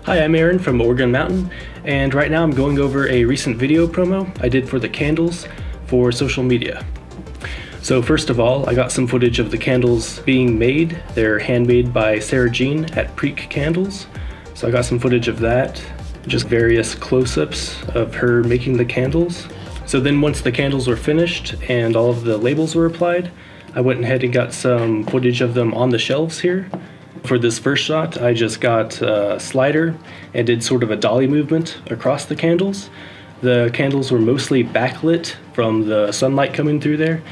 Hi, I'm Aaron from Oregon Mountain, and right now I'm going over a recent video promo I did for the candles for social media. So first of all, I got some footage of the candles being made. They're handmade by Sarah Jean at Preek Candles. So I got some footage of that, just various close-ups of her making the candles. So then once the candles were finished and all of the labels were applied, I went ahead and got some footage of them on the shelves here. For this first shot, I just got a slider and did sort of a dolly movement across the candles. The candles were mostly backlit from the sunlight coming through there,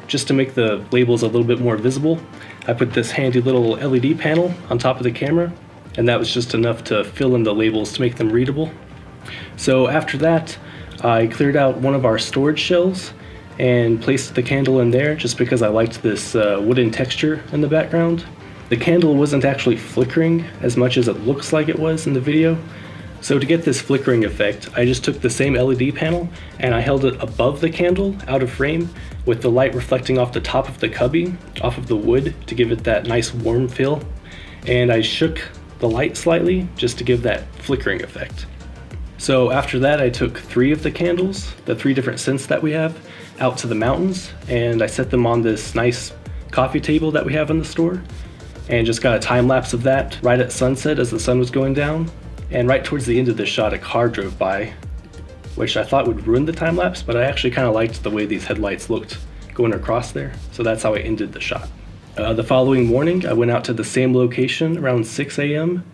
just to make the labels a little bit more visible. I put this handy little LED panel on top of the camera, and that was just enough to fill in the labels to make them readable. So after that, I cleared out one of our storage shelves and placed the candle in there just because I liked this wooden texture in the background. The candle wasn't actually flickering as much as it looks like it was in the video. So to get this flickering effect, I just took the same LED panel and I held it above the candle out of frame with the light reflecting off the top of the cubby, off of the wood to give it that nice warm feel. And I shook the light slightly just to give that flickering effect. So after that, I took 3 of the candles, the 3 different scents that we have, out to the mountains, and I set them on this nice coffee table that we have in the store. And just got a time lapse of that right at sunset as the sun was going down. And right towards the end of this shot, a car drove by, which I thought would ruin the time lapse, but I actually kind of liked the way these headlights looked going across there. So that's how I ended the shot. The following morning, I went out to the same location around 6 a.m.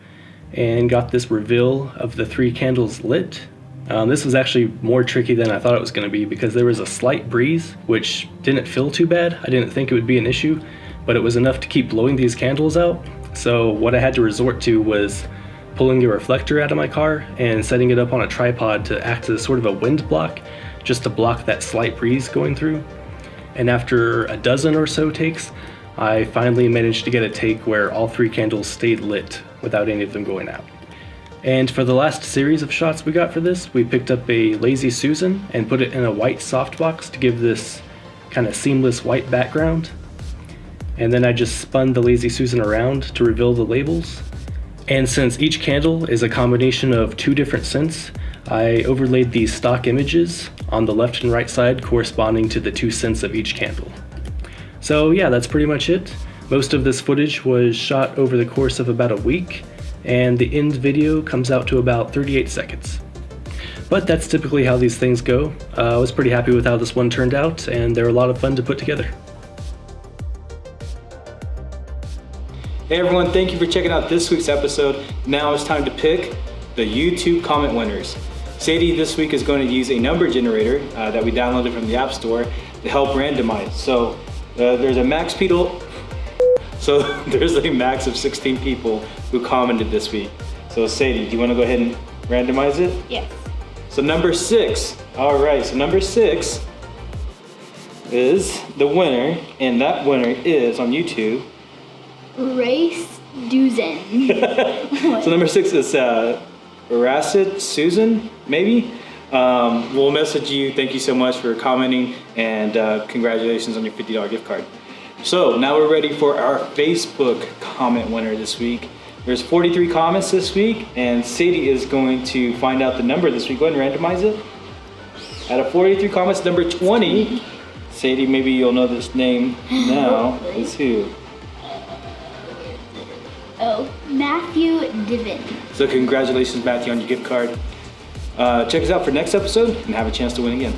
and got this reveal of the 3 candles lit. This was actually more tricky than I thought it was going to be because there was a slight breeze, which didn't feel too bad. I didn't think it would be an issue, but it was enough to keep blowing these candles out. So what I had to resort to was pulling a reflector out of my car and setting it up on a tripod to act as sort of a wind block, just to block that slight breeze going through. And after a dozen or so takes, I finally managed to get a take where all 3 candles stayed lit without any of them going out. And for the last series of shots we got for this, we picked up a Lazy Susan and put it in a white softbox to give this kind of seamless white background. And then I just spun the Lazy Susan around to reveal the labels. And since each candle is a combination of 2 different scents, I overlaid these stock images on the left and right side corresponding to the 2 scents of each candle. So yeah, that's pretty much it. Most of this footage was shot over the course of about a week, and the end video comes out to about 38 seconds. But that's typically how these things go. I was pretty happy with how this one turned out, and they're a lot of fun to put together. Hey everyone, thank you for checking out this week's episode. Now it's time to pick the YouTube comment winners. Sadie this week is going to use a number generator that we downloaded from the App Store to help randomize. So there's a max of 16 people who commented this week. So Sadie, do you want to go ahead and randomize it? Yes. So number 6. All right, so number 6 is the winner, and that winner is on YouTube. Race Duzen. So number 6 is Racet Susan, maybe? We'll message you. Thank you so much for commenting, and congratulations on your $50 gift card. So now we're ready for our Facebook comment winner this week. There's 43 comments this week, and Sadie is going to find out the number this week. Go ahead and randomize it. Out of 43 comments, number 20, Sadie, maybe you'll know this name now, is who? Oh, Matthew Divin. So congratulations, Matthew, on your gift card. Check us out for next episode and have a chance to win again.